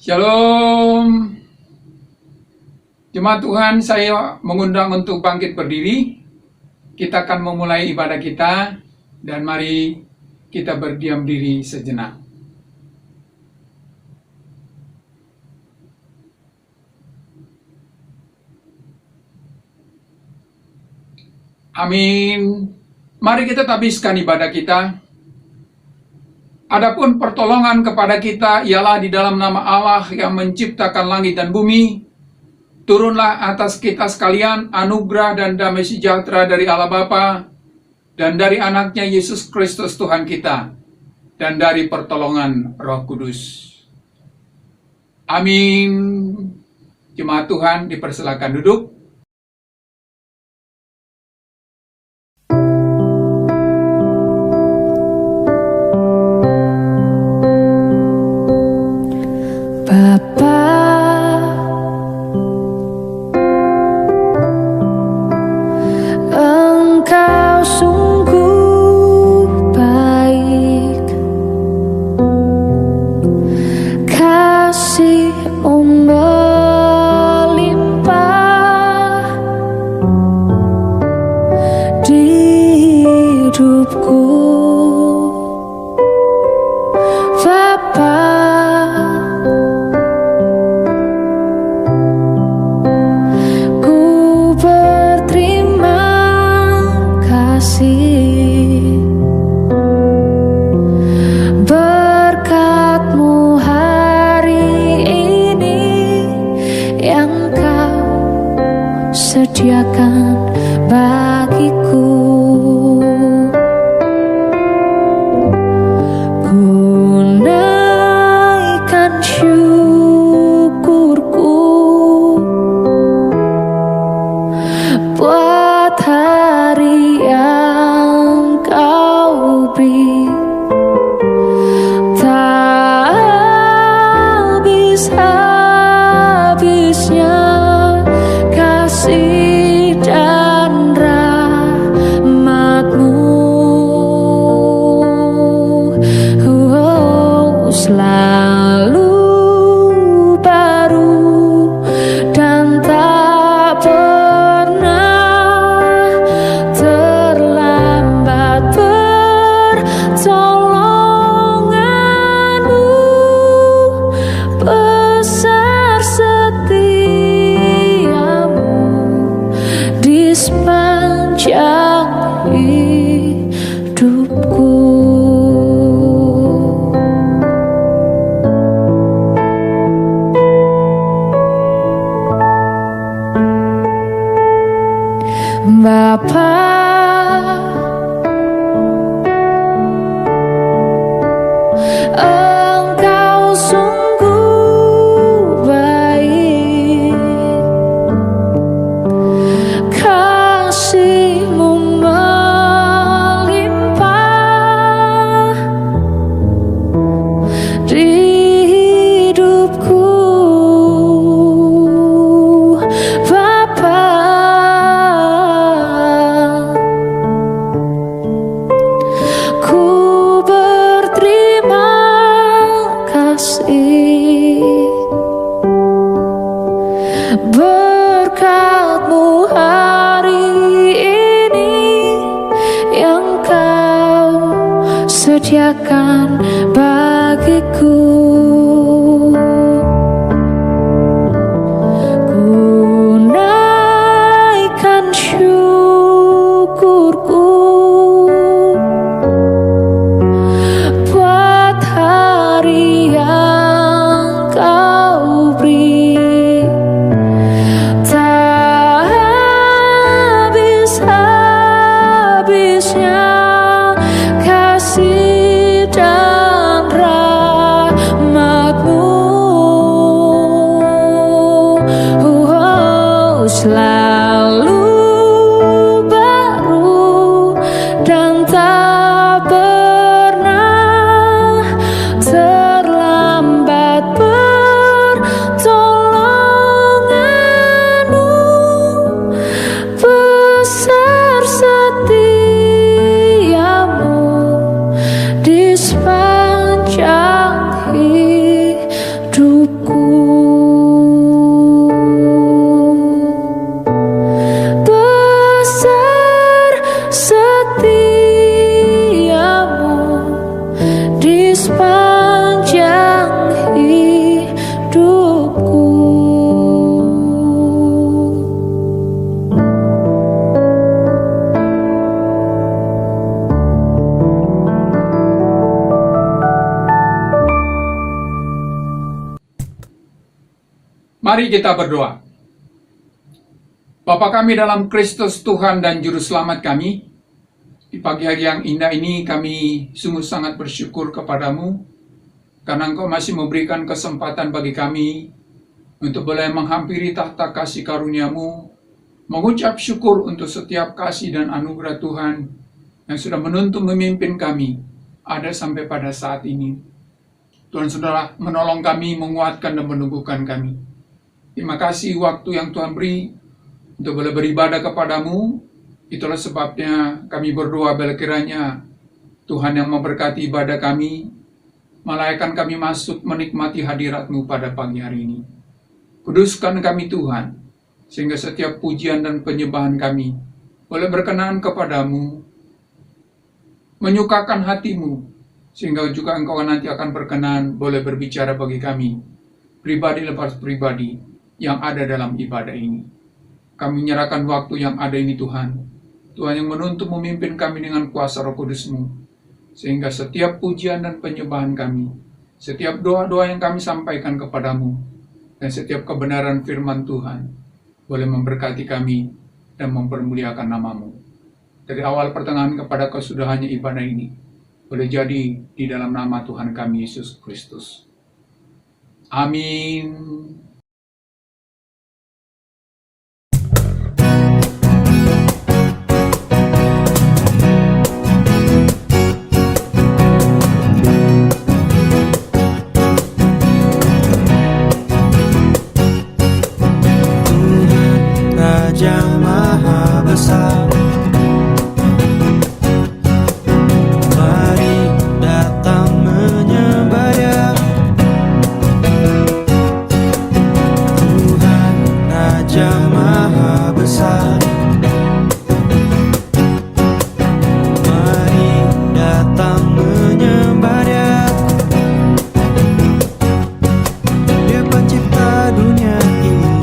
Shalom. Jemaat Tuhan, saya mengundang untuk bangkit berdiri. Kita akan memulai ibadah kita, dan mari kita berdiam diri sejenak. Amin. Mari kita habiskan ibadah kita. Adapun pertolongan kepada kita ialah di dalam nama Allah yang menciptakan langit dan bumi. Turunlah atas kita sekalian anugerah dan damai sejahtera dari Allah Bapa dan dari anaknya Yesus Kristus Tuhan kita, dan dari pertolongan Roh Kudus. Amin. Jemaat Tuhan dipersilakan duduk. Sediakan bagiku, ku naikkan syukurku buat hari yang kau beri. Tak habis-habisnya kasih dan rahmat-Mu, selalu baru dan tak pernah terlambat. Pertolongan-Mu besar, di sepanjang hidupku. Bapa, Engkau sungguh baik, kasih-Mu melimpah di hidupku. Bapa, ku berterima kasih, berkat-Mu hari ini yang Kau sediakan bagiku. Ku naikkan syukurku buat hari yang Kau beri. Tak habis-habisnya kasih dan rahmat-Mu, selalu baru dan tak pernah terlambat. Pertolongan-Mu besar, setia-Mu di sepanjang hidupku. Mari kita berdoa. Bapa kami dalam Kristus Tuhan dan Juru Selamat kami, di pagi hari yang indah ini kami sungguh sangat bersyukur kepadamu, karena Engkau masih memberikan kesempatan bagi kami untuk boleh menghampiri tahta kasih karunia-Mu, mengucap syukur untuk setiap kasih dan anugerah Tuhan yang sudah menuntun memimpin kami ada sampai pada saat ini. Tuhan sudah menolong kami, menguatkan dan menumbuhkan kami. Terima kasih waktu yang Tuhan beri untuk boleh beribadah kepadamu. Itulah sebabnya kami berdoa bila kiranya Tuhan yang memberkati ibadah kami, malaikat kami masuk menikmati hadirat-Mu pada pagi hari ini. Kuduskan kami Tuhan, sehingga setiap pujian dan penyembahan kami boleh berkenan kepadamu, menyukakan hatimu, sehingga juga Engkau nanti akan berkenan boleh berbicara bagi kami, pribadi lepas pribadi yang ada dalam ibadah ini. Kami menyerahkan waktu yang ada ini Tuhan, Tuhan yang menuntun memimpin kami dengan kuasa Roh Kudus-Mu, sehingga setiap pujian dan penyembahan kami, setiap doa-doa yang kami sampaikan kepadamu, dan setiap kebenaran firman Tuhan, boleh memberkati kami dan mempermuliakan nama-Mu. Dari awal pertengahan kepada kesudahannya ibadah ini, boleh jadi di dalam nama Tuhan kami Yesus Kristus. Amin. Tuhan Raja Maha Besar, mari datang menyembah Dia. Tuhan Raja Maha Besar, mari datang menyembah Dia. Dia pencipta dunia ini,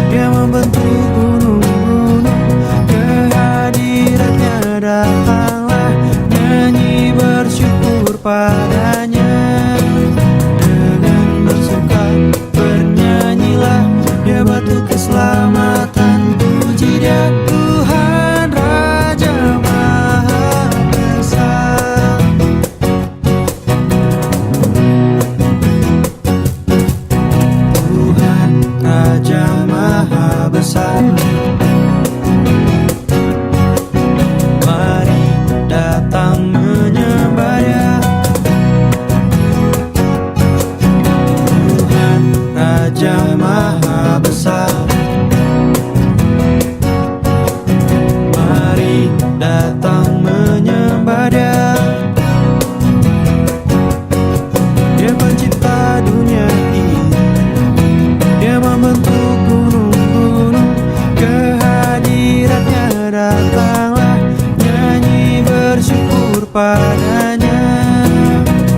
Dia membentuk gunung-gunung, kehadirannya datanglah, nyanyi bersyukur padanya. Dengan bersuka bernyanyilah, Dia batu keselamatan, puji Dia. Tuhan Raja Maha Besar, Tuhan Raja Maha Besar, mari datang menyembah Dia. Tuhan Raja Maha Besar, mari datang menyembah Dia. Dia pencipta dunia ini, Dia membentuk gunung-gunung, kehadirannya datanglah, nyanyi bersyukur padanya.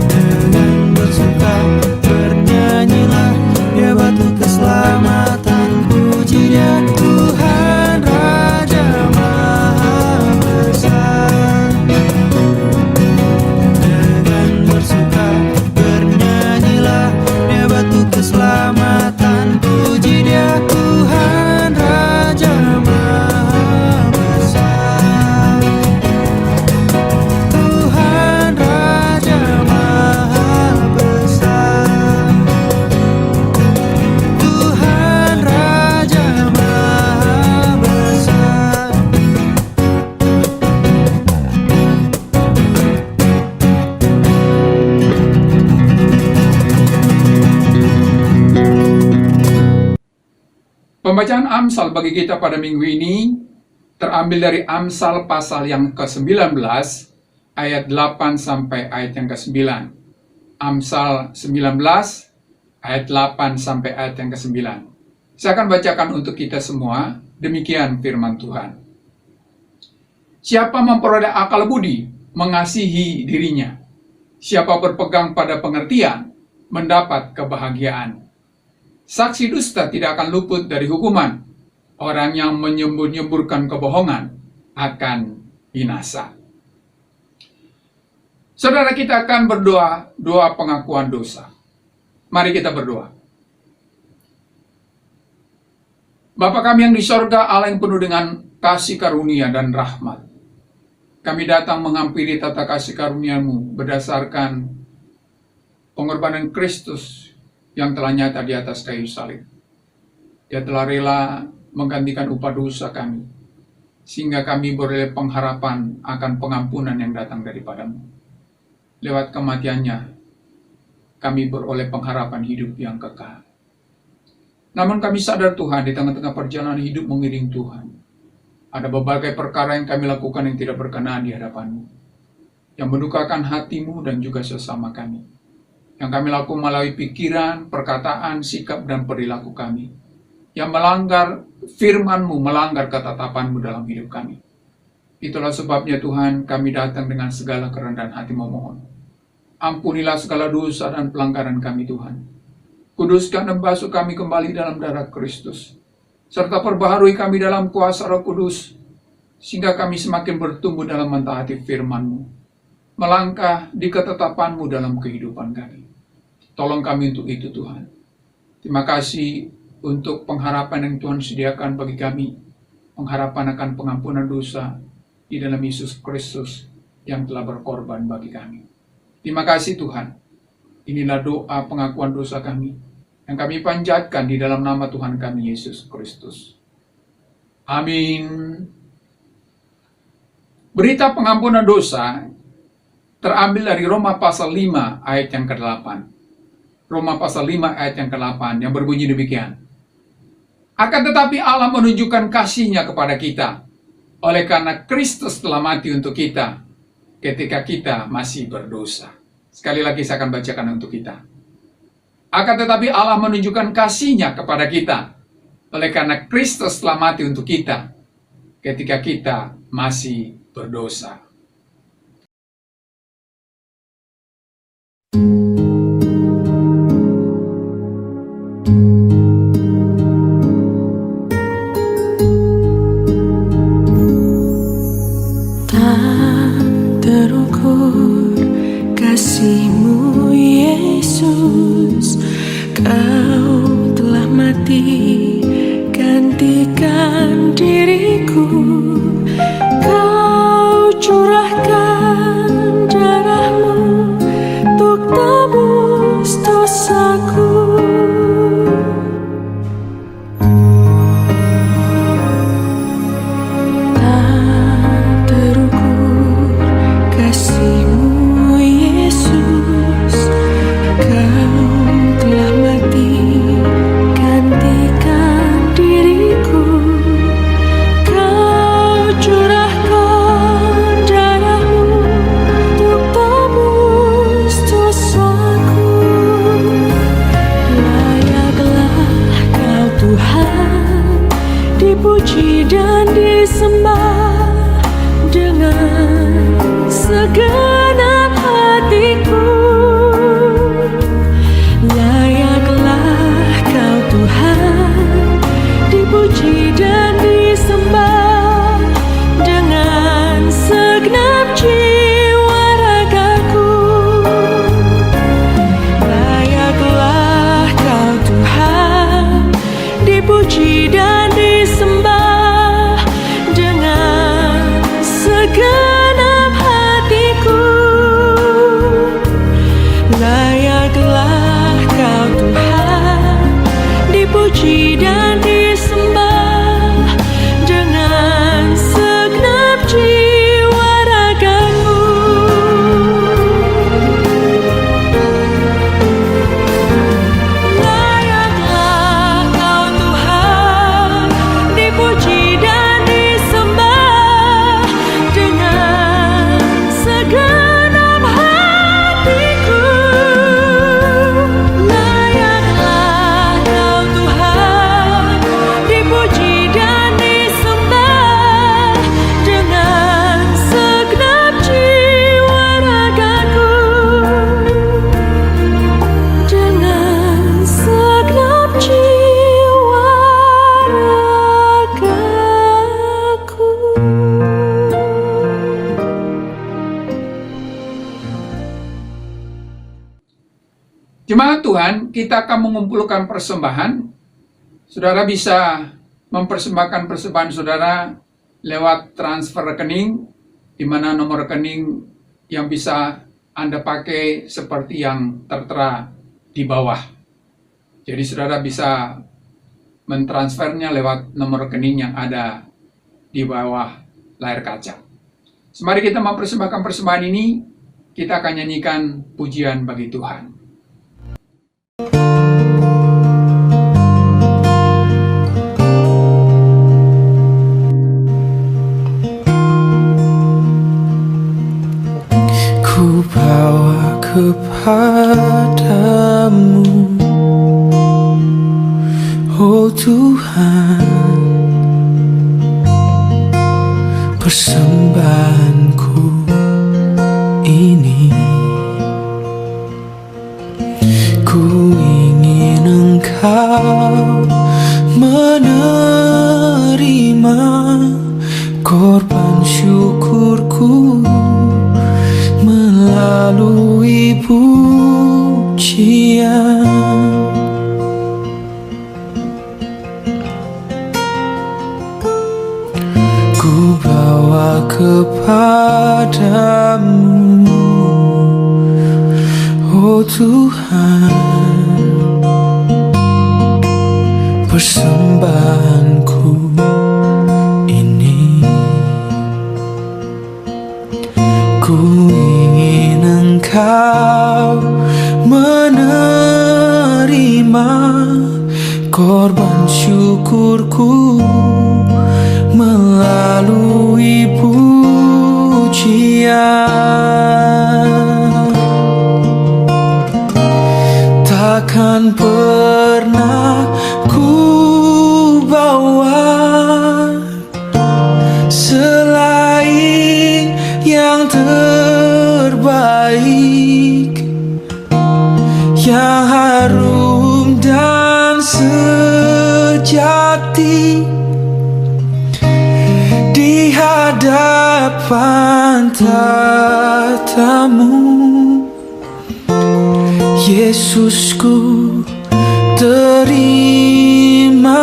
Dengan bersuka bernyanyilah, Dia batu keselamatan, puji Dia. Tuhan Raja Maha Besar, dengan bersuka bernyanyilah, Dia batu keselamatan, puji Dia. Tuhan Raja Maha Besar, Tuhan Raja Maha Besar, Tuhan Raja Maha Besar. Pembacaan Amsal bagi kita pada minggu ini terambil dari Amsal pasal yang ke-19 ayat 8 sampai ayat yang ke-9. Amsal 19 ayat 8 sampai ayat yang ke-9. Saya akan bacakan untuk kita semua. Demikian firman Tuhan. Siapa memperoleh akal budi, mengasihi dirinya. Siapa berpegang pada pengertian, mendapat kebahagiaan. Saksi dusta tidak akan luput dari hukuman. Orang yang menyembur-nyemburkan kebohongan akan binasa. Saudara, kita akan berdoa doa pengakuan dosa. Mari kita berdoa. Bapa kami yang di sorga, Allah yang penuh dengan kasih karunia dan rahmat. Kami datang menghampiri tata kasih karunia-Mu berdasarkan pengorbanan Kristus yang telah nyata di atas kayu salib. Dia telah rela menggantikan upah dosa kami, sehingga kami beroleh pengharapan akan pengampunan yang datang daripada-Mu. Lewat kematiannya, kami beroleh pengharapan hidup yang kekal. Namun kami sadar Tuhan, di tengah-tengah perjalanan hidup mengiring Tuhan, ada berbagai perkara yang kami lakukan yang tidak berkenan di hadapan-Mu, yang mendukakan hati-Mu dan juga sesama kami, yang kami lakukan melalui pikiran, perkataan, sikap, dan perilaku kami, yang melanggar firman-Mu, melanggar ketetapan-Mu dalam hidup kami. Itulah sebabnya Tuhan, kami datang dengan segala kerendahan hati memohon. Ampunilah segala dosa dan pelanggaran kami Tuhan. Kuduskan dan basuh kami kembali dalam darah Kristus, serta perbaharui kami dalam kuasa Roh Kudus, sehingga kami semakin bertumbuh dalam mentaati firman-Mu, melangkah di ketetapan-Mu dalam kehidupan kami. Tolong kami untuk itu Tuhan. Terima kasih untuk pengharapan yang Tuhan sediakan bagi kami, pengharapan akan pengampunan dosa di dalam Yesus Kristus yang telah berkorban bagi kami. Terima kasih Tuhan. Inilah doa pengakuan dosa kami yang kami panjatkan di dalam nama Tuhan kami Yesus Kristus. Amin. Berita pengampunan dosa terambil dari Roma pasal 5 ayat yang ke-8. Roma pasal 5 ayat yang ke-8 yang berbunyi demikian. Akan tetapi Allah menunjukkan kasih-Nya kepada kita, oleh karena Kristus telah mati untuk kita ketika kita masih berdosa. Sekali lagi saya akan bacakan untuk kita. Akan tetapi Allah menunjukkan kasih-Nya kepada kita, oleh karena Kristus telah mati untuk kita ketika kita masih berdosa. Tak terukur kasih-Mu Yesus, Kau telah mati gantikan diriku. Kau curahkan darah-Mu untuk tebus dosaku. Tak terukur kasih-Mu Yesus, Kau telah mati gantikan diriku. Kau curahkan darah-Mu untuk tebus dosaku. Layaklah Kau Tuhan, dipuji dan disembah dengan segenap hatiku. Layaklah Kau Tuhan, dipuji dan disembah dengan segenap jiwa ragaku. Layaklah Kau Tuhan, dipuji dan disembah dengan segenap hatiku. Layaklah Kau Tuhan, dipuji dan disembah dengan segenap jiwa ragaku. Layaklah Kau Tuhan, dipuji dan disembah dengan segenap hatiku. Layaklah Kau Tuhan, dipuji dan disembah dengan segenap jiwa ragaku. Dengan segenap jiwa ragaku. Jemaat Tuhan, kita akan mengumpulkan persembahan. Saudara bisa mempersembahkan persembahan saudara lewat transfer rekening, di mana nomor rekening yang bisa Anda pakai seperti yang tertera di bawah. Jadi saudara bisa mentransfernya lewat nomor rekening yang ada di bawah layar kaca. Mari kita mempersembahkan persembahan ini, kita akan nyanyikan pujian bagi Tuhan. Ku bawa kepadamu, oh Tuhan, persembahanku ini. Ku ingin Engkau menerima korban syukurku melalui pujian. Ku bawa kepadamu, oh Tuhan, persembahanku ini. Ku ingin Engkau menerima korban syukurku melalui pujian. Takkan pernah ku bawa selain yang terbaik, yang harum dan sejati di hadapan tatamu. Yesusku, terimalah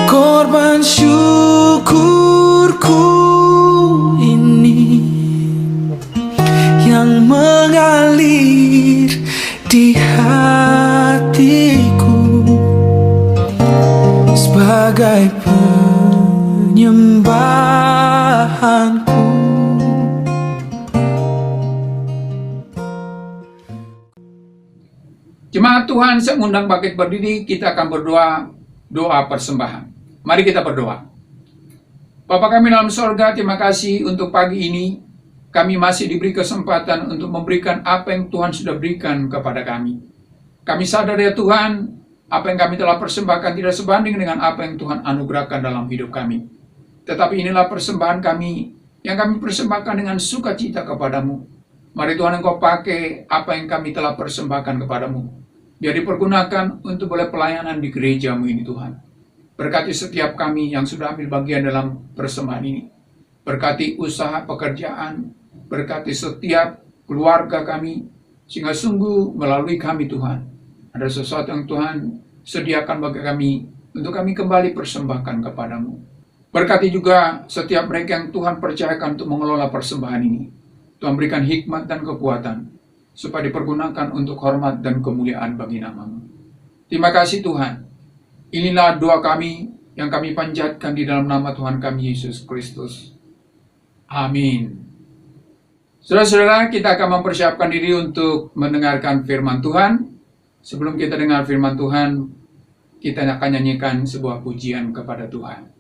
korban syukurku ini yang mengalir di hatiku sebagai penyembahanku. Jemaat Tuhan, saya mengundang bangkit berdiri, kita akan berdoa doa persembahan. Mari kita berdoa. Bapa kami dalam sorga, terima kasih untuk pagi ini. Kami masih diberi kesempatan untuk memberikan apa yang Tuhan sudah berikan kepada kami. Kami sadar ya Tuhan, apa yang kami telah persembahkan tidak sebanding dengan apa yang Tuhan anugerahkan dalam hidup kami. Tetapi inilah persembahan kami yang kami persembahkan dengan sukacita kepadamu. Mari Tuhan Engkau pakai apa yang kami telah persembahkan kepadamu. Biar dipergunakan untuk boleh pelayanan di gerejamu ini Tuhan. Berkati setiap kami yang sudah ambil bagian dalam persembahan ini. Berkati usaha pekerjaan, berkati setiap keluarga kami, sehingga sungguh melalui kami Tuhan, ada sesuatu yang Tuhan sediakan bagi kami, untuk kami kembali persembahkan kepadamu. Berkati juga setiap mereka yang Tuhan percayakan untuk mengelola persembahan ini. Tuhan berikan hikmat dan kekuatan, supaya dipergunakan untuk hormat dan kemuliaan bagi nama-Mu. Terima kasih Tuhan. Inilah doa kami yang kami panjatkan di dalam nama Tuhan kami Yesus Kristus. Amin. Saudara-saudara, kita akan mempersiapkan diri untuk mendengarkan firman Tuhan. Sebelum kita dengar firman Tuhan, kita akan nyanyikan sebuah pujian kepada Tuhan.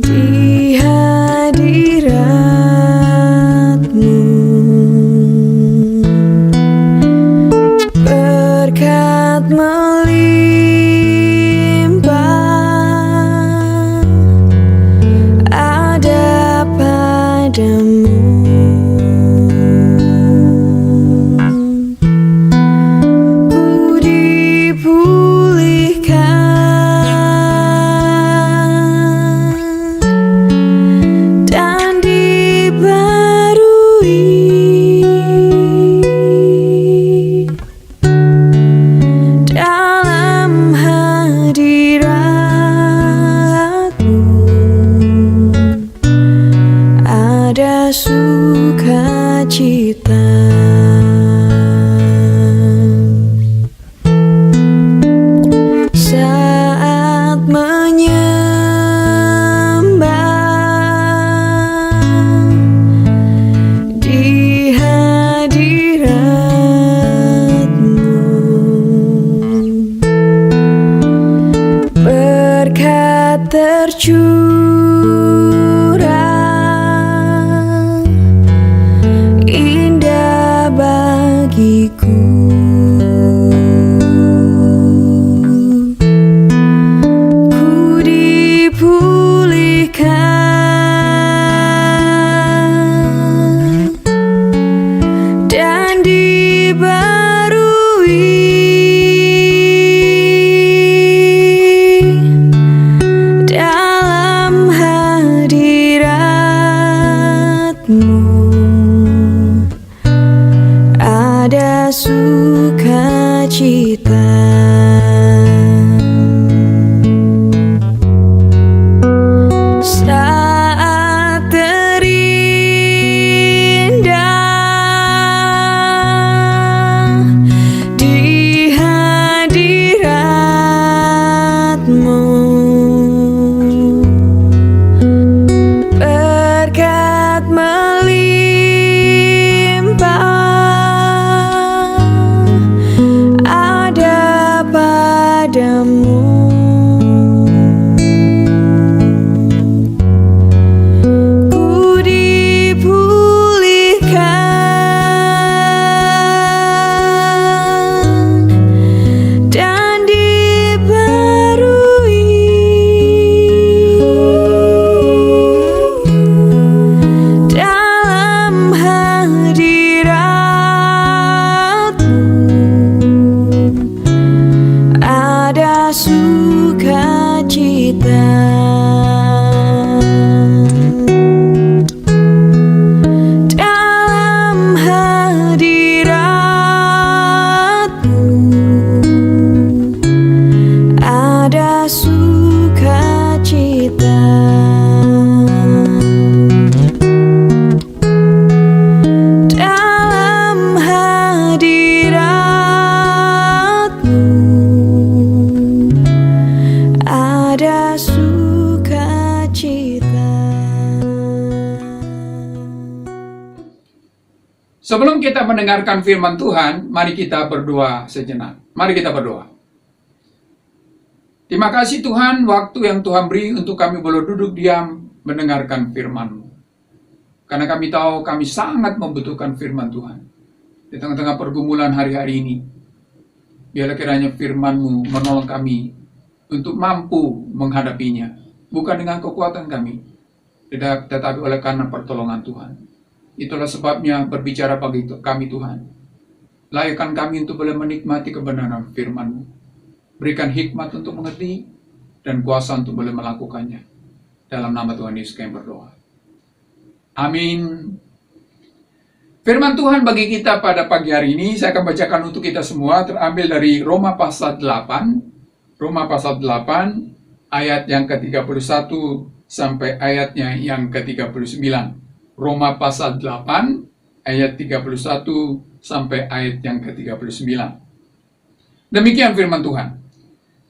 Di hadirat-Mu Sebelum kita mendengarkan firman Tuhan, mari kita berdoa sejenak. Mari kita berdoa. Terima kasih Tuhan, waktu yang Tuhan beri untuk kami boleh duduk diam mendengarkan firman-Mu. Karena kami tahu kami sangat membutuhkan firman Tuhan. Di tengah-tengah pergumulan hari-hari ini, biarlah kiranya firman-Mu menolong kami untuk mampu menghadapinya. Bukan dengan kekuatan kami, tetapi oleh karena pertolongan Tuhan. Itulah sebabnya berbicara bagi kami Tuhan. Layakkan kami untuk boleh menikmati kebenaran firman-Mu. Berikan hikmat untuk mengerti dan kuasa untuk boleh melakukannya. Dalam nama Tuhan Yesus kami berdoa. Amin. Firman Tuhan bagi kita pada pagi hari ini, saya akan bacakan untuk kita semua, terambil dari Roma pasal 8. Roma pasal 8, ayat yang ke-31 sampai ayatnya yang ke-39. Roma pasal 8, ayat 31 sampai ayat yang ke-39. Demikian firman Tuhan.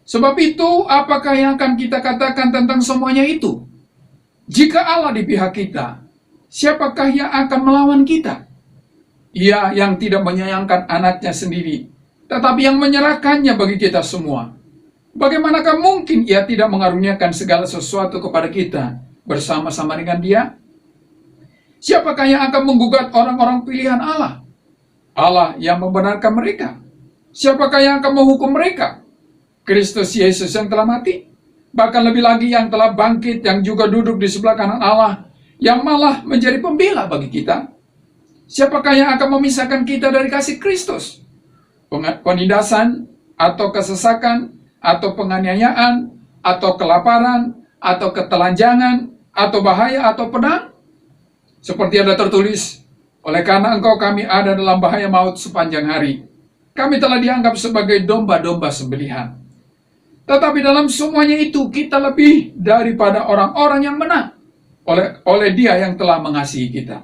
Sebab itu, apakah yang akan kita katakan tentang semuanya itu? Jika Allah di pihak kita, siapakah yang akan melawan kita? Ia yang tidak menyayangkan anaknya sendiri, tetapi yang menyerahkannya bagi kita semua. Bagaimanakah mungkin ia tidak mengaruniakan segala sesuatu kepada kita bersama-sama dengan Dia? Siapakah yang akan menggugat orang-orang pilihan Allah? Allah yang membenarkan mereka. Siapakah yang akan menghukum mereka? Kristus Yesus yang telah mati. Bahkan lebih lagi yang telah bangkit, yang juga duduk di sebelah kanan Allah, yang malah menjadi pembela bagi kita. Siapakah yang akan memisahkan kita dari kasih Kristus? Penindasan, atau kesesakan, atau penganiayaan, atau kelaparan, atau ketelanjangan, atau bahaya, atau pedang? Seperti ada tertulis, oleh karena engkau kami ada dalam bahaya maut sepanjang hari. Kami telah dianggap sebagai domba-domba sembelihan. Tetapi dalam semuanya itu kita lebih daripada orang-orang yang menang oleh Dia yang telah mengasihi kita.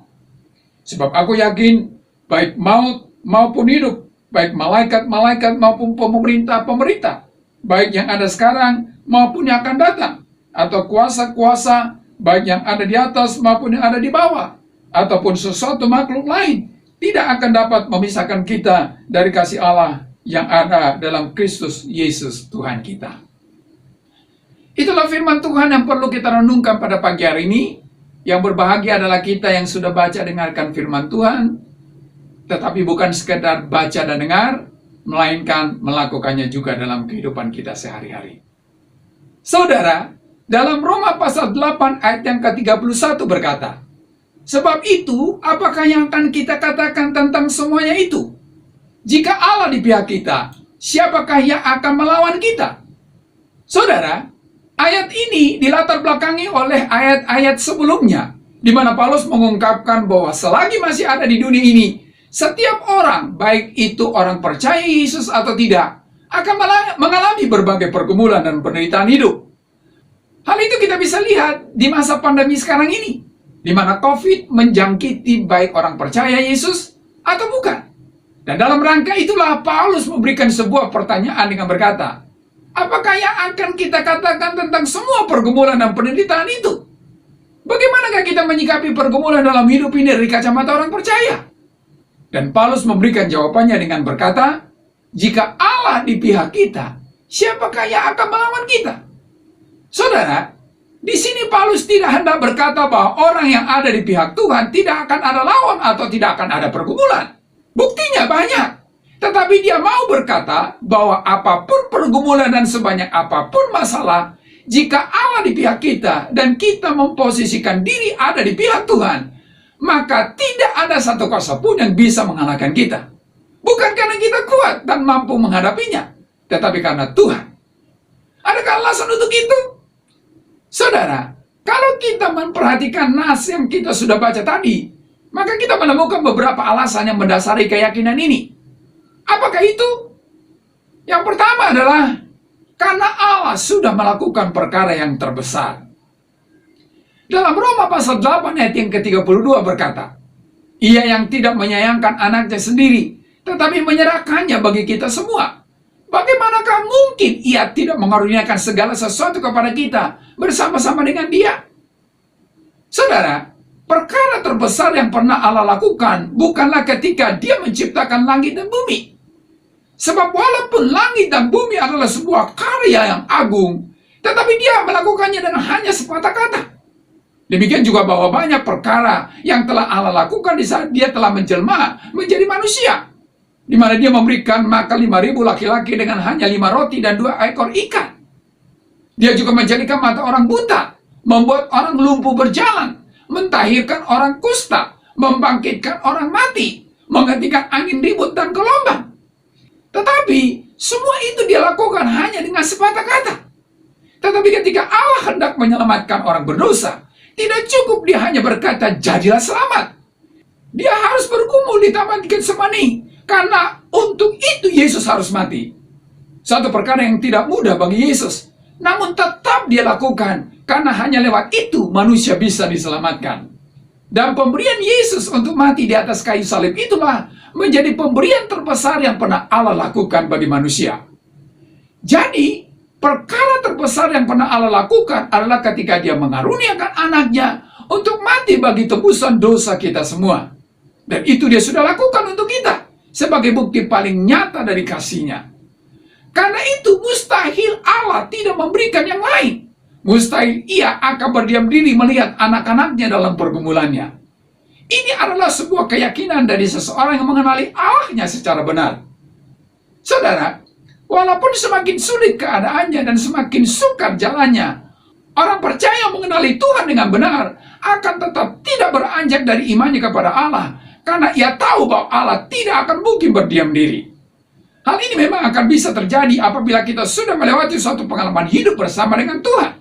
Sebab aku yakin baik maut maupun hidup, baik malaikat-malaikat maupun pemerintah-pemerintah, baik yang ada sekarang maupun yang akan datang, atau kuasa-kuasa, baik yang ada di atas maupun yang ada di bawah, ataupun sesuatu makhluk lain, tidak akan dapat memisahkan kita dari kasih Allah yang ada dalam Kristus Yesus Tuhan kita. Itulah firman Tuhan yang perlu kita renungkan pada pagi hari ini. Yang berbahagia adalah kita yang sudah baca dengarkan firman Tuhan, tetapi bukan sekedar baca dan dengar, melainkan melakukannya juga dalam kehidupan kita sehari-hari. Saudara, dalam Roma pasal 8 ayat yang ke-31 berkata, sebab itu, apakah yang akan kita katakan tentang semuanya itu? Jika Allah di pihak kita, siapakah yang akan melawan kita? Saudara, ayat ini dilatar belakangi oleh ayat-ayat sebelumnya, di mana Paulus mengungkapkan bahwa selagi masih ada di dunia ini, setiap orang, baik itu orang percaya Yesus atau tidak, akan mengalami berbagai pergumulan dan penderitaan hidup. Hal itu kita bisa lihat di masa pandemi sekarang ini, di mana COVID menjangkiti baik orang percaya Yesus atau bukan. Dan dalam rangka itulah Paulus memberikan sebuah pertanyaan dengan berkata, apakah yang akan kita katakan tentang semua pergumulan dan penderitaan itu? Bagaimanakah kita menyikapi pergumulan dalam hidup ini dari kacamata orang percaya? Dan Paulus memberikan jawabannya dengan berkata, jika Allah di pihak kita, siapakah yang akan melawan kita? Saudara, di sini Paulus tidak hendak berkata bahwa orang yang ada di pihak Tuhan tidak akan ada lawan atau tidak akan ada pergumulan. Buktinya banyak. Tetapi dia mau berkata bahwa apapun pergumulan dan sebanyak apapun masalah, jika Allah di pihak kita dan kita memposisikan diri ada di pihak Tuhan, maka tidak ada satu kuasa pun yang bisa mengalahkan kita. Bukan karena kita kuat dan mampu menghadapinya, tetapi karena Tuhan. Adakah alasan untuk itu? Saudara, kalau kita memperhatikan nas yang kita sudah baca tadi, maka kita menemukan beberapa alasan yang mendasari keyakinan ini. Apakah itu? Yang pertama adalah karena Allah sudah melakukan perkara yang terbesar. Dalam Roma pasal 8 ayat yang ke-32 berkata, Ia yang tidak menyayangkan anaknya sendiri, tetapi menyerahkannya bagi kita semua. Bagaimanakah mungkin Ia tidak mengaruniakan segala sesuatu kepada kita bersama-sama dengan Dia? Saudara, perkara terbesar yang pernah Allah lakukan bukanlah ketika Dia menciptakan langit dan bumi. Sebab walaupun langit dan bumi adalah sebuah karya yang agung, tetapi Dia melakukannya dengan hanya sepatah kata. Demikian juga bahwa banyak perkara yang telah Allah lakukan di saat Dia telah menjelma menjadi manusia, di mana Dia memberikan makan 5.000 laki-laki dengan hanya 5 roti dan 2 ekor ikan. Dia juga menjadikan mata orang buta, membuat orang lumpuh berjalan, mentahirkan orang kusta, membangkitkan orang mati, menghentikan angin ribut dan gelombang. Tetapi semua itu Dia lakukan hanya dengan sepatah kata. Tetapi ketika Allah hendak menyelamatkan orang berdosa, tidak cukup Dia hanya berkata, jadilah selamat. Dia harus bergumul di taman Getsemani, karena untuk itu Yesus harus mati. Satu perkara yang tidak mudah bagi Yesus, namun tetap Dia lakukan, karena hanya lewat itu manusia bisa diselamatkan. Dan pemberian Yesus untuk mati di atas kayu salib itulah menjadi pemberian terbesar yang pernah Allah lakukan bagi manusia. Jadi, perkara terbesar yang pernah Allah lakukan adalah ketika Dia mengaruniakan anaknya untuk mati bagi tebusan dosa kita semua. Dan itu Dia sudah lakukan untuk kita sebagai bukti paling nyata dari kasih-Nya. Karena itu mustahil Allah tidak memberikan yang lain. Mustahil Ia akan berdiam diri melihat anak-anaknya dalam pergumulannya. Ini adalah sebuah keyakinan dari seseorang yang mengenali Allah-Nya secara benar. Saudara, walaupun semakin sulit keadaannya dan semakin sukar jalannya, orang percaya mengenali Tuhan dengan benar akan tetap tidak beranjak dari imannya kepada Allah, karena ia tahu bahwa Allah tidak akan mungkin berdiam diri. Hal ini memang akan bisa terjadi apabila kita sudah melewati suatu pengalaman hidup bersama dengan Tuhan.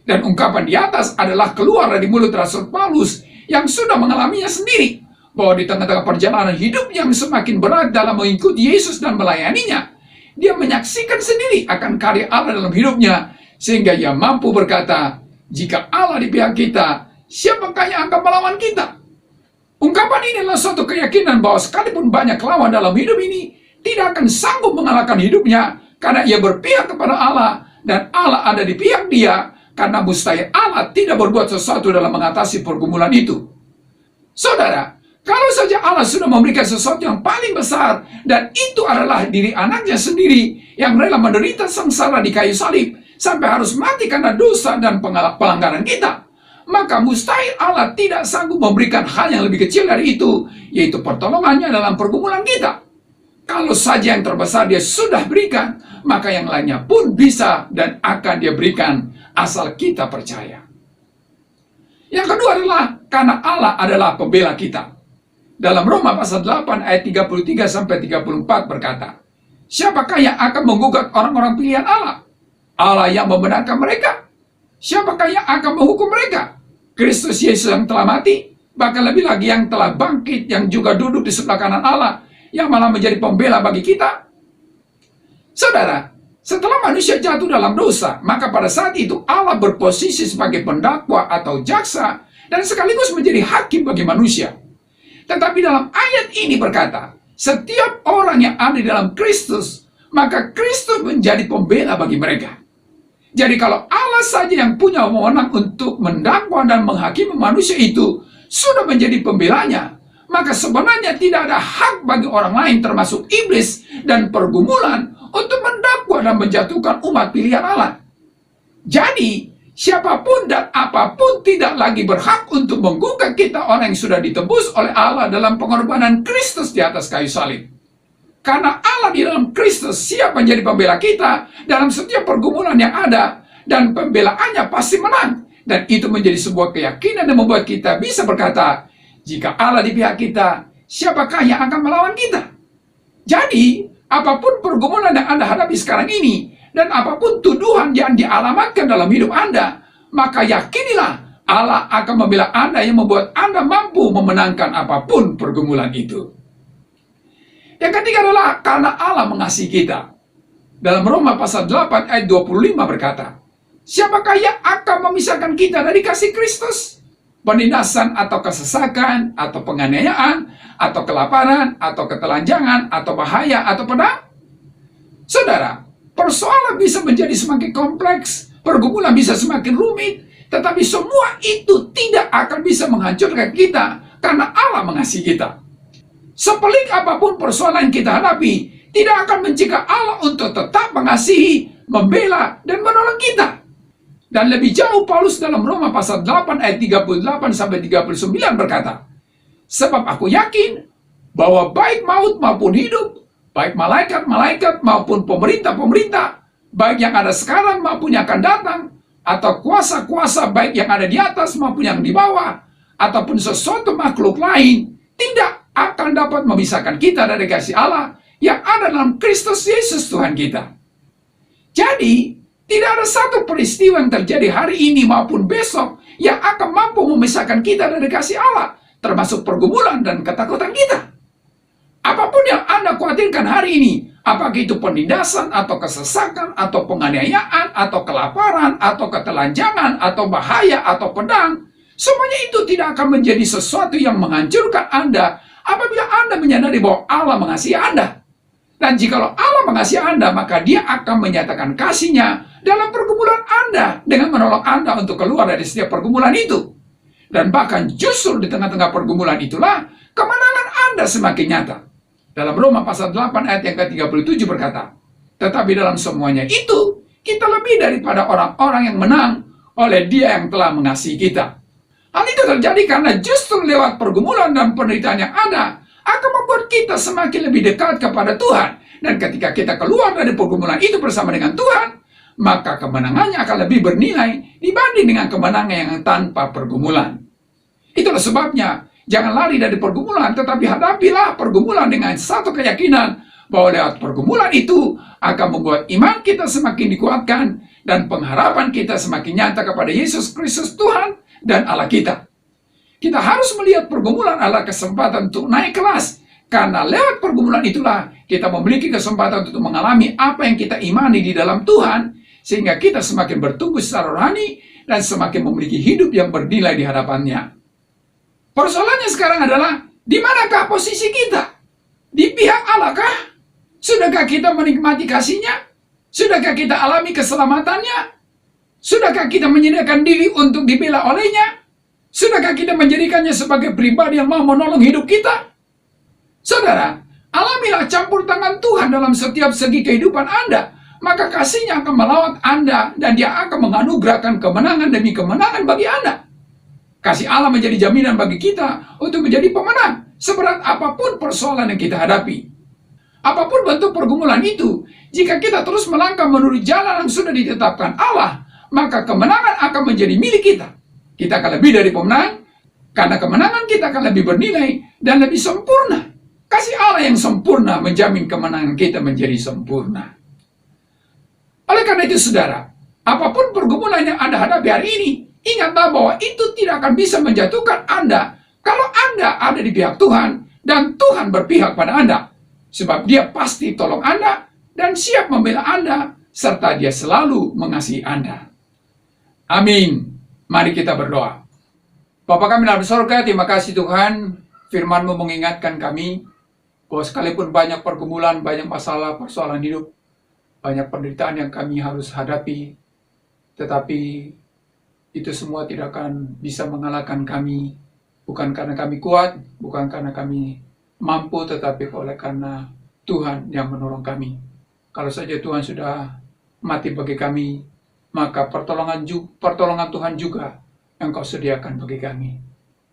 Dan ungkapan di atas adalah keluar dari mulut Rasul Paulus yang sudah mengalaminya sendiri, bahwa di tengah-tengah perjalanan hidup yang semakin berat dalam mengikuti Yesus dan melayaninya, dia menyaksikan sendiri akan karya Allah dalam hidupnya, sehingga ia mampu berkata, jika Allah di pihak kita, siapakah yang akan melawan kita? Ungkapan ini adalah suatu keyakinan bahwa sekalipun banyak lawan dalam hidup ini, tidak akan sanggup mengalahkan hidupnya, karena ia berpihak kepada Allah, dan Allah ada di pihak dia, karena mustahil Allah tidak berbuat sesuatu dalam mengatasi pergumulan itu. Saudara, kalau saja Allah sudah memberikan sesuatu yang paling besar, dan itu adalah diri anaknya sendiri yang rela menderita sengsara di kayu salib, sampai harus mati karena dosa dan pelanggaran kita, maka mustahil Allah tidak sanggup memberikan hal yang lebih kecil dari itu, yaitu pertolongannya dalam pergumulan kita. Kalau saja yang terbesar Dia sudah berikan, maka yang lainnya pun bisa dan akan Dia berikan, asal kita percaya. Yang kedua adalah karena Allah adalah pembela kita. Dalam Roma pasal 8 ayat 33-34 berkata, siapakah yang akan menggugat orang-orang pilihan Allah? Allah yang membenarkan mereka. Siapakah yang akan menghukum mereka? Kristus Yesus yang telah mati, bahkan lebih lagi yang telah bangkit, yang juga duduk di sebelah kanan Allah, yang malah menjadi pembela bagi kita. Saudara, setelah manusia jatuh dalam dosa, maka pada saat itu Allah berposisi sebagai pendakwa atau jaksa, dan sekaligus menjadi hakim bagi manusia. Tetapi dalam ayat ini berkata, setiap orang yang ada di dalam Kristus, maka Kristus menjadi pembela bagi mereka. Jadi kalau Allah saja yang punya wewenang untuk mendakwa dan menghakimi manusia itu sudah menjadi pembelanya, maka sebenarnya tidak ada hak bagi orang lain termasuk iblis dan pergumulan untuk mendakwa dan menjatuhkan umat pilihan Allah. Jadi, siapapun dan apapun tidak lagi berhak untuk menggugat kita, orang yang sudah ditebus oleh Allah dalam pengorbanan Kristus di atas kayu salib. Karena Allah di dalam Kristus siap menjadi pembela kita dalam setiap pergumulan yang ada, dan pembelaannya pasti menang. Dan itu menjadi sebuah keyakinan yang membuat kita bisa berkata, jika Allah di pihak kita, siapakah yang akan melawan kita? Jadi, apapun pergumulan yang Anda hadapi sekarang ini, dan apapun tuduhan yang dialamatkan dalam hidup Anda, maka yakinilah Allah akan membela Anda yang membuat Anda mampu memenangkan apapun pergumulan itu. Yang ketiga adalah karena Allah mengasihi kita. Dalam Roma pasal 8 ayat 25 berkata, siapakah yang akan memisahkan kita dari kasih Kristus? Penindasan atau kesesakan, atau penganiayaan, atau kelaparan, atau ketelanjangan, atau bahaya, atau pedang? Saudara, persoalan bisa menjadi semakin kompleks, pergumulan bisa semakin rumit, Tetapi semua itu tidak akan bisa menghancurkan kita karena Allah mengasihi kita. Sepelik apapun persoalan yang kita hadapi, tidak akan mencegah Allah untuk tetap mengasihi, membela, dan menolong kita. Dan lebih jauh Paulus dalam Roma pasal 8 ayat 38-39 berkata, sebab aku yakin bahwa baik maut maupun hidup, baik malaikat-malaikat maupun pemerintah-pemerintah, baik yang ada sekarang maupun yang akan datang, atau kuasa-kuasa baik yang ada di atas maupun yang di bawah, ataupun sesuatu makhluk lain, tidak akan dapat memisahkan kita dari kasih Allah yang ada dalam Kristus Yesus Tuhan kita. Jadi, tidak ada satu peristiwa yang terjadi hari ini maupun besok yang akan mampu memisahkan kita dari kasih Allah, termasuk pergumulan dan ketakutan kita. Apapun yang Anda khawatirkan hari ini, apakah itu penindasan, atau kesesakan, atau penganiayaan, atau kelaparan, atau ketelanjangan, atau bahaya, atau pedang, semuanya itu tidak akan menjadi sesuatu yang menghancurkan Anda apabila Anda menyadari bahwa Allah mengasihi Anda. Dan jikalau Allah mengasihi Anda, maka Dia akan menyatakan kasih-Nya dalam pergumulan Anda dengan menolong Anda untuk keluar dari setiap pergumulan itu. Dan bahkan justru di tengah-tengah pergumulan itulah kemenangan Anda semakin nyata. Dalam Roma pasal 8 ayat yang ke-37 berkata, tetapi dalam semuanya itu, kita lebih daripada orang-orang yang menang oleh Dia yang telah mengasihi kita. Hal itu terjadi karena justru lewat pergumulan dan penderitaan yang ada, akan membuat kita semakin lebih dekat kepada Tuhan. Dan ketika kita keluar dari pergumulan itu bersama dengan Tuhan, maka kemenangannya akan lebih bernilai dibanding dengan kemenangan yang tanpa pergumulan. Itulah sebabnya, jangan lari dari pergumulan, tetapi hadapilah pergumulan dengan satu keyakinan bahwa lewat pergumulan itu akan membuat iman kita semakin dikuatkan dan pengharapan kita semakin nyata kepada Yesus Kristus Tuhan dan Allah kita. Kita harus melihat pergumulan adalah kesempatan untuk naik kelas, karena lewat pergumulan itulah kita memiliki kesempatan untuk mengalami apa yang kita imani di dalam Tuhan, sehingga kita semakin bertumbuh secara rohani dan semakin memiliki hidup yang bernilai di hadapannya. Persoalannya sekarang adalah, di manakah posisi kita? Di pihak Allah kah? Sudahkah kita menikmati kasih-Nya? Sudahkah kita alami keselamatannya? Sudahkah kita menyediakan diri untuk dibela oleh-Nya? Sudahkah kita menjadikannya sebagai pribadi yang mau menolong hidup kita? Saudara, alamilah campur tangan Tuhan dalam setiap segi kehidupan Anda. Maka kasih-Nya akan melawat Anda dan Dia akan menganugerahkan kemenangan demi kemenangan bagi Anda. Kasih Allah menjadi jaminan bagi kita untuk menjadi pemenang, seberat apapun persoalan yang kita hadapi. Apapun bentuk pergumulan itu, jika kita terus melangkah menurut jalan yang sudah ditetapkan Allah, maka kemenangan akan menjadi milik kita. Kita akan lebih dari pemenang, karena kemenangan kita akan lebih bernilai dan lebih sempurna. Kasih Allah yang sempurna menjamin kemenangan kita menjadi sempurna. Oleh karena itu, saudara, apapun pergumulan yang Anda hadapi hari ini, ingatlah bahwa itu tidak akan bisa menjatuhkan Anda kalau Anda ada di pihak Tuhan dan Tuhan berpihak pada Anda. Sebab Dia pasti tolong Anda dan siap membela Anda, serta Dia selalu mengasihi Anda. Amin. Mari kita berdoa. Bapa kami dalam surga, terima kasih Tuhan, firman-Mu mengingatkan kami bahwa sekalipun banyak pergumulan, banyak masalah, persoalan hidup, banyak penderitaan yang kami harus hadapi, tetapi itu semua tidak akan bisa mengalahkan kami, bukan karena kami kuat, bukan karena kami mampu, tetapi oleh karena Tuhan yang menolong kami. Kalau saja Tuhan sudah mati bagi kami, maka pertolongan Tuhan juga Engkau sediakan bagi kami.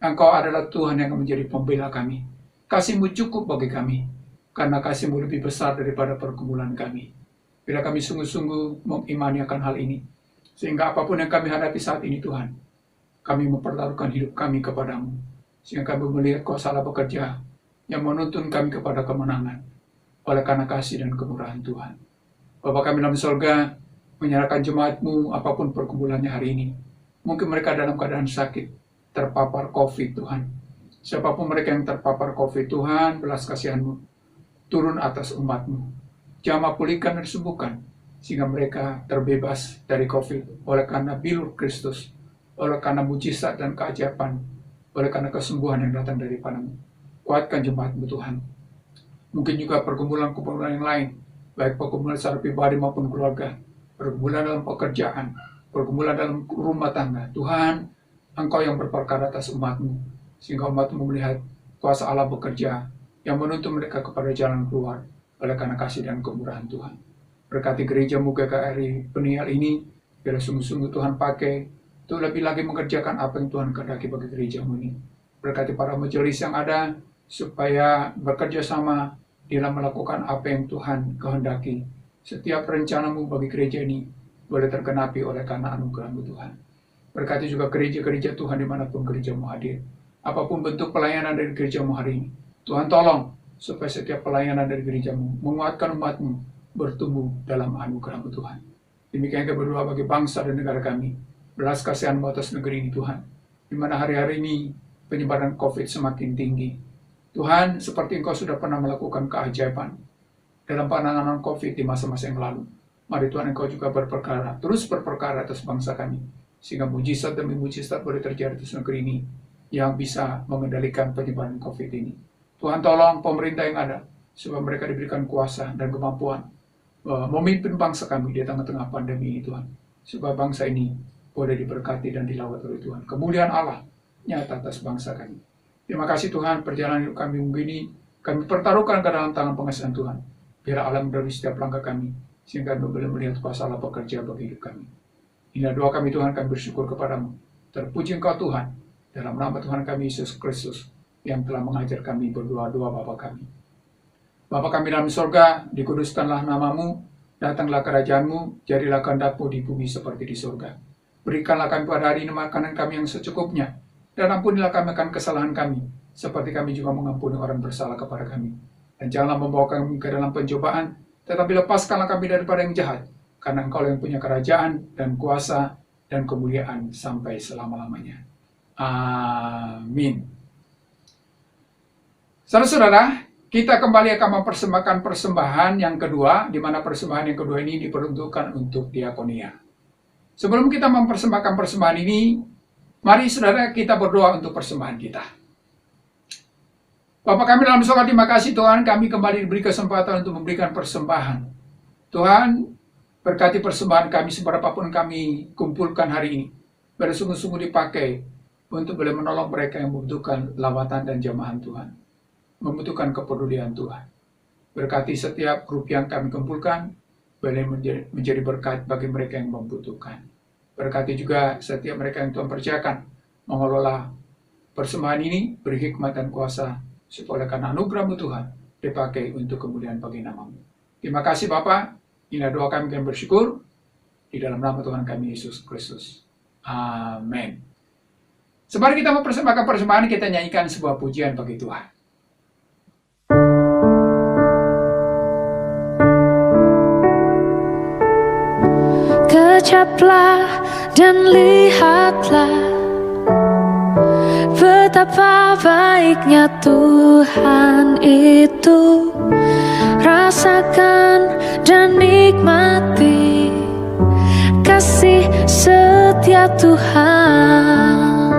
Engkau adalah Tuhan yang menjadi pembela kami. Kasih-Mu cukup bagi kami, karena kasih-Mu lebih besar daripada pergumulan kami. Bila kami sungguh-sungguh mengimani akan hal ini, sehingga apapun yang kami hadapi saat ini Tuhan, kami mempertaruhkan hidup kami kepadamu, sehingga kami melihat Kau salah bekerja, yang menuntun kami kepada kemenangan, oleh karena kasih dan kemurahan Tuhan. Bapa kami dalam surga, menyerahkan jemaat-Mu apapun pergumulannya hari ini. Mungkin mereka dalam keadaan sakit, terpapar COVID Tuhan. Siapapun mereka yang terpapar COVID Tuhan, belas kasihan-Mu turun atas umat-Mu. Jamah pulihkan dan sembuhkan, sehingga mereka terbebas dari COVID oleh karena bilur Kristus, oleh karena mujizat dan keajaiban, oleh karena kesembuhan yang datang daripada-Mu. Kuatkan jemaat-Mu Tuhan. Mungkin juga pergumulan-pergumulan yang lain, baik pergumulan secara pribadi maupun keluarga, pergumulan dalam pekerjaan, pergumulan dalam rumah tangga. Tuhan, Engkau yang berperkara atas umat-Mu, sehingga umat-Mu melihat kuasa Allah bekerja, yang menuntun mereka kepada jalan keluar, oleh karena kasih dan kemurahan Tuhan. Berkati gereja-Mu GKRI Peniel ini, biar sungguh-sungguh Tuhan pakai, untuk lebih lagi mengerjakan apa yang Tuhan kehendaki bagi gereja-Mu ini. Berkati para majelis yang ada, supaya bekerja sama dalam melakukan apa yang Tuhan kehendaki. Setiap rencana-Mu bagi gereja ini boleh tergenapi oleh karena anugerah-Mu Tuhan. Berkati juga gereja-gereja Tuhan dimanapun gereja-Mu hadir. Apapun bentuk pelayanan dari gereja-Mu hari ini, Tuhan tolong supaya setiap pelayanan dari gereja-Mu menguatkan umat-Mu bertumbuh dalam anugerah-Mu Tuhan. Demikian kami berdoa bagi bangsa dan negara kami. Belas kasihan-Mu atas negeri ini Tuhan, di mana hari-hari ini penyebaran COVID semakin tinggi. Tuhan, seperti Engkau sudah pernah melakukan keajaiban dalam penanganan COVID di masa-masa yang lalu, mari Tuhan Engkau juga berperkara, terus berperkara atas bangsa kami, sehingga mujizat demi mujizat boleh terjadi atas negeri ini yang bisa mengendalikan penyebaran COVID ini. Tuhan tolong pemerintah yang ada, supaya mereka diberikan kuasa dan kemampuan memimpin bangsa kami di tengah-tengah pandemi ini Tuhan, supaya bangsa ini boleh diberkati dan dilawat oleh Tuhan. Kemuliaan Allah nyata atas bangsa kami. Terima kasih Tuhan, perjalanan hidup kami minggu ini kami pertaruhkan ke dalam tangan pengasihan Tuhan. Biar Allah mendahului setiap langkah kami, sehingga kami boleh melihat kuasa Allah bekerja bagi hidup kami. Inilah doa kami Tuhan, kami bersyukur kepadamu. Terpuji Engkau Tuhan, dalam nama Tuhan kami Yesus Kristus, yang telah mengajar kami berdoa-doa Bapa kami. Bapa kami dalam surga, dikuduskanlah namamu, datanglah kerajaan-Mu, jadilah kehendak-Mu di bumi seperti di surga. Berikanlah kami pada hari ini makanan kami yang secukupnya, dan ampunilah kami akan kesalahan kami, seperti kami juga mengampuni orang bersalah kepada kami. Dan janganlah membawa kami ke dalam pencobaan, tetapi lepaskanlah kami daripada yang jahat, karena Engkau yang punya kerajaan, dan kuasa, dan kemuliaan sampai selama-lamanya. Amin. Saudara-saudara, kita kembali akan mempersembahkan persembahan yang kedua, di mana persembahan yang kedua ini diperuntukkan untuk diakonia. Sebelum kita mempersembahkan persembahan ini, mari saudara kita berdoa untuk persembahan kita. Bapa kami dalam surga, terima kasih Tuhan, kami kembali diberi kesempatan untuk memberikan persembahan. Tuhan, berkati persembahan kami seberapapun kami kumpulkan hari ini, biar sungguh-sungguh dipakai untuk boleh menolong mereka yang membutuhkan lawatan dan jamahan Tuhan, membutuhkan kepedulian Tuhan. Berkati setiap rupiah yang kami kumpulkan, boleh menjadi berkat bagi mereka yang membutuhkan. Berkati juga setiap mereka yang Tuhan percayakan mengelola persembahan ini, beri hikmat dan kuasa, supaya karena anugerah-Mu Tuhan, dipakai untuk kemuliaan bagi nama-Mu. Terima kasih Bapa, inilah doa kami yang bersyukur, di dalam nama Tuhan kami Yesus Kristus. Amin. Sebelum kita mempersembahkan persembahan, kita nyanyikan sebuah pujian bagi Tuhan. Kecaplah dan lihatlah betapa baiknya Tuhan itu. Rasakan dan nikmati kasih setia Tuhan.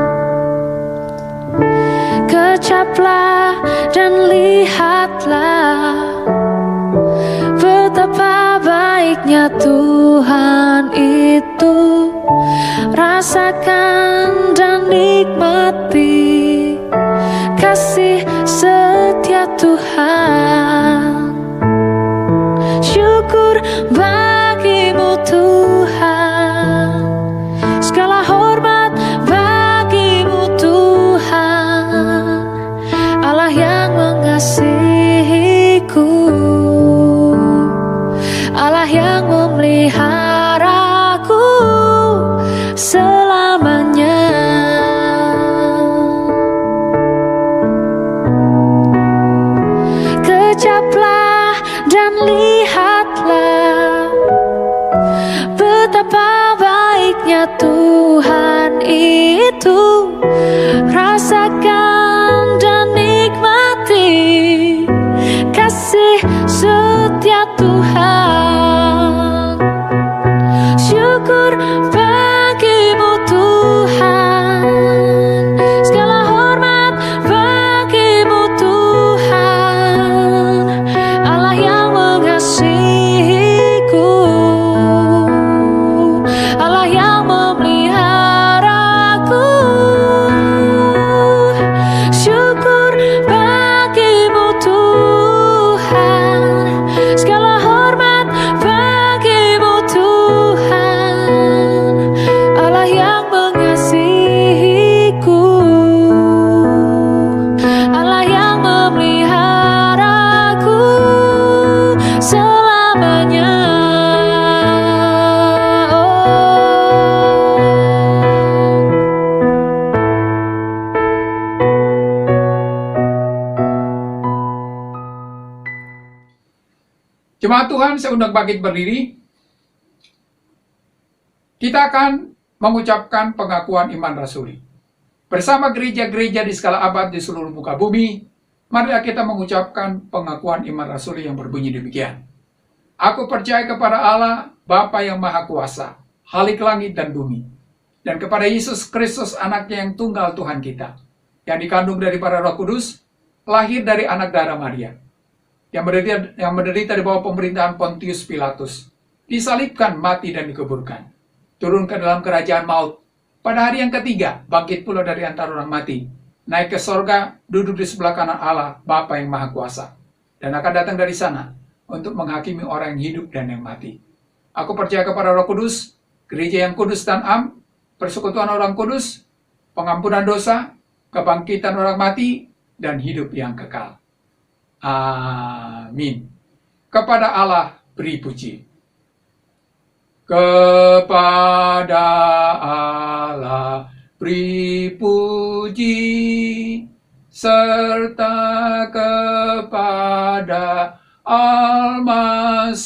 Kecaplah dan lihatlah betapa baiknya Tuhan itu. Rasakan dan nikmati kasih setia Tuhan. Syukur bagimu Tuhan, segala hormat bagimu Tuhan, Allah yang mengasihiku, Allah yang memeliharaku selamanya. Kecaplah dan lihatlah betapa baiknya Tuhan itu. Rasakan dan nikmati kasih setia Tuhan. Syukur bagimu Tuhan, segala hormat bagimu Tuhan, Allah yang mengasihiku, Allah yang Jemaat Tuhan, saya undang bangkit berdiri. Kita akan mengucapkan pengakuan iman rasuli. Bersama gereja-gereja di skala abad di seluruh muka bumi, marilah kita mengucapkan pengakuan iman rasuli yang berbunyi demikian. Aku percaya kepada Allah, Bapa yang Maha Kuasa, Khalik langit dan bumi, dan kepada Yesus Kristus anaknya yang tunggal Tuhan kita, yang dikandung daripada Roh Kudus, lahir dari anak darah Maria, yang menderita di bawah pemerintahan Pontius Pilatus, disalibkan, mati dan dikuburkan, turun ke dalam kerajaan maut, pada hari yang ketiga bangkit pula dari antara orang mati, naik ke sorga, duduk di sebelah kanan Allah, Bapa yang Maha Kuasa, dan akan datang dari sana untuk menghakimi orang yang hidup dan yang mati. Aku percaya kepada Roh Kudus, gereja yang kudus dan am, persekutuan orang kudus, pengampunan dosa, kebangkitan orang mati, dan hidup yang kekal. Amin. Kepada Allah beri puji. Kepada Allah beri puji, serta kepada Al-Masih,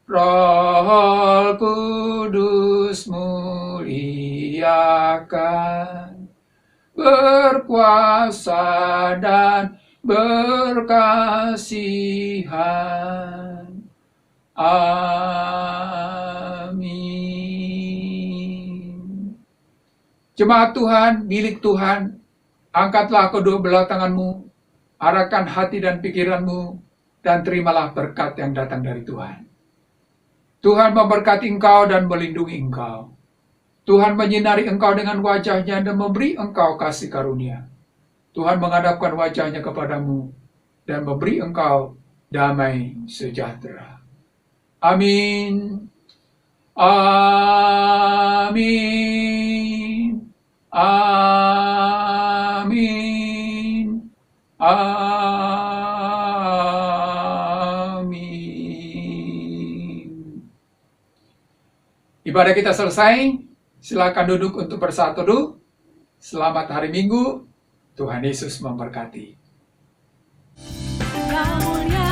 Roh Kudus muliakan, berkuasa dan berkasihan. Amin. Jemaat Tuhan, milik Tuhan, angkatlah kedua belah tanganmu, arahkan hati dan pikiranmu, dan terimalah berkat yang datang dari Tuhan. Tuhan memberkati engkau dan melindungi engkau. Tuhan menyinari engkau dengan wajahnya dan memberi engkau kasih karunia. Tuhan menghadapkan wajahnya kepadamu dan memberi engkau damai sejahtera. Amin. Amin. Amin. Amin. Ibadah kita selesai. Silakan duduk untuk bersaat teduh. Selamat hari Minggu. Tuhan Yesus memberkati. Kau mulia